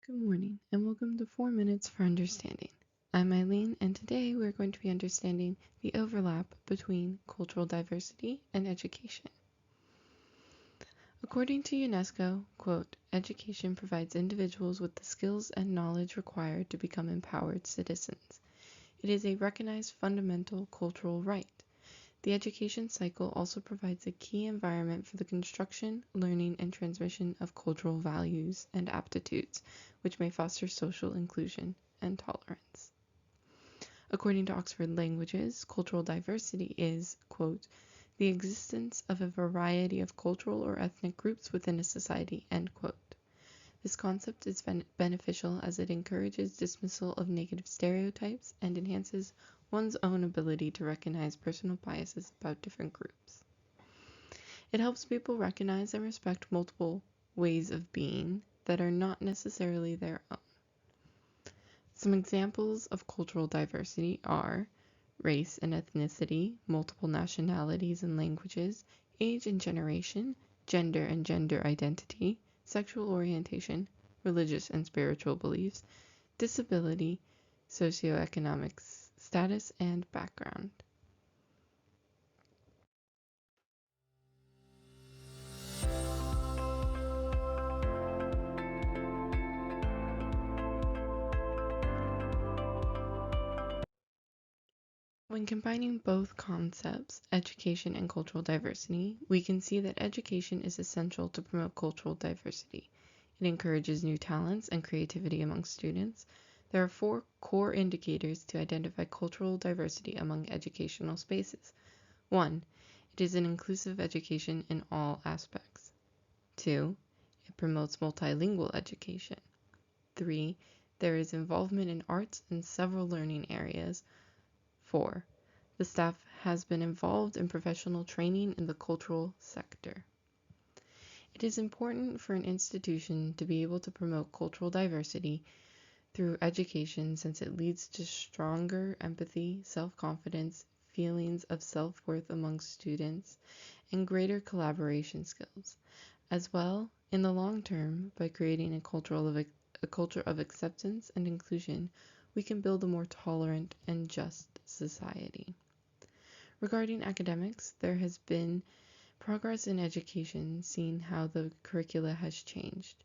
Good morning, and welcome to 4 Minutes for Understanding. I'm Eileen, and today we're going to be understanding the overlap between cultural diversity and education. According to UNESCO, quote, education provides individuals with the skills and knowledge required to become empowered citizens. It is a recognized fundamental cultural right. The education cycle also provides a key environment for the construction, learning, and transmission of cultural values and aptitudes, which may foster social inclusion and tolerance. According to Oxford Languages, cultural diversity is, quote, the existence of a variety of cultural or ethnic groups within a society, end quote. This concept is beneficial as it encourages dismissal of negative stereotypes and enhances one's own ability to recognize personal biases about different groups. It helps people recognize and respect multiple ways of being that are not necessarily their own. Some examples of cultural diversity are race and ethnicity, multiple nationalities and languages, age and generation, gender and gender identity, sexual orientation, religious and spiritual beliefs, disability, socioeconomic status, and background. When combining both concepts, education and cultural diversity, we can see that education is essential to promote cultural diversity. It encourages new talents and creativity among students. There are 4 core indicators to identify cultural diversity among educational spaces. 1. It is an inclusive education in all aspects. 2. It promotes multilingual education. 3. There is involvement in arts and several learning areas. 4. The staff has been involved in professional training in the cultural sector. It is important for an institution to be able to promote cultural diversity through education since it leads to stronger empathy, self-confidence, feelings of self-worth among students, and greater collaboration skills. As well, in the long term, by creating a culture of acceptance and inclusion, we can build a more tolerant and just society. Regarding academics, there has been progress in education, seeing how the curricula has changed.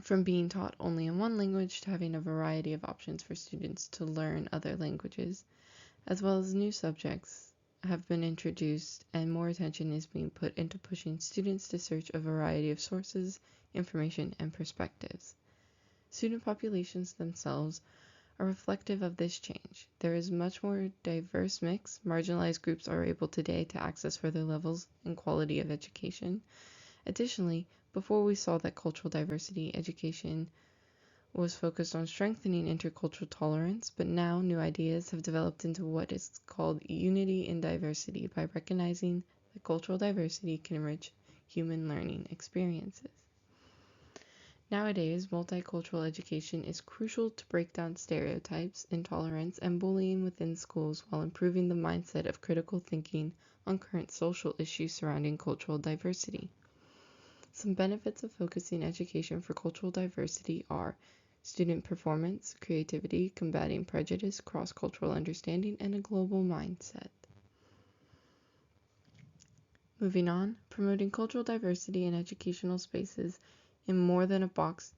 From being taught only in one language to having a variety of options for students to learn other languages, as well as new subjects have been introduced and more attention is being put into pushing students to search a variety of sources, information, and perspectives. Student populations themselves are reflective of this change. There is much more diverse mix. Marginalized groups are able today to access further levels and quality of education. Additionally, before we saw that cultural diversity education was focused on strengthening intercultural tolerance, but now new ideas have developed into what is called unity in diversity by recognizing that cultural diversity can enrich human learning experiences. Nowadays, multicultural education is crucial to break down stereotypes, intolerance, and bullying within schools while improving the mindset of critical thinking on current social issues surrounding cultural diversity. Some benefits of focusing education for cultural diversity are student performance, creativity, combating prejudice, cross-cultural understanding, and a global mindset. Moving on, promoting cultural diversity in educational spaces is more than a box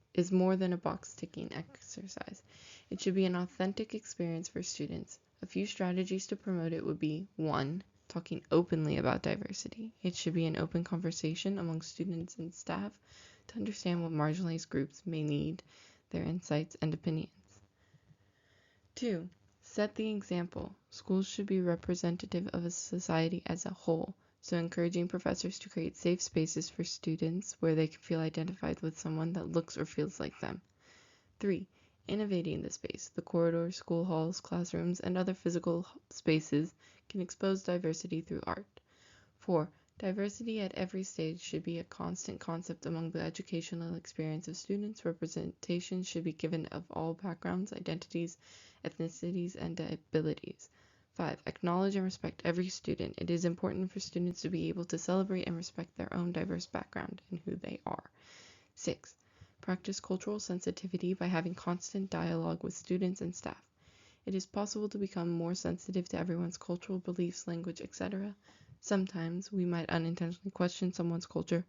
ticking exercise. It should be an authentic experience for students. A few strategies to promote it would be 1. Talking openly about diversity. It should be an open conversation among students and staff to understand what marginalized groups may need, their insights and opinions. 2. Set the example. Schools should be representative of a society as a whole, so encouraging professors to create safe spaces for students where they can feel identified with someone that looks or feels like them. 3. Innovating the space. The corridors, school halls, classrooms, and other physical spaces can expose diversity through art. 4. Diversity at every stage should be a constant concept among the educational experience of students. Representation should be given of all backgrounds, identities, ethnicities, and abilities. 5. Acknowledge and respect every student. It is important for students to be able to celebrate and respect their own diverse background and who they are. 6. Practice cultural sensitivity by having constant dialogue with students and staff. It is possible to become more sensitive to everyone's cultural beliefs, language, etc. Sometimes we might unintentionally question someone's culture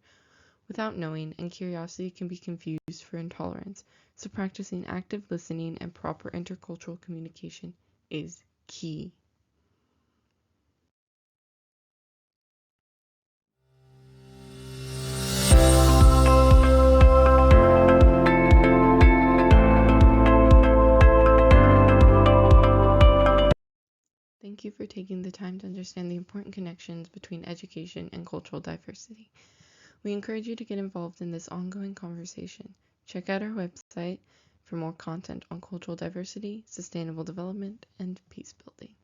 without knowing, and curiosity can be confused for intolerance. So practicing active listening and proper intercultural communication is key. Thank you for taking the time to understand the important connections between education and cultural diversity. We encourage you to get involved in this ongoing conversation. Check out our website for more content on cultural diversity, sustainable development, and peace building.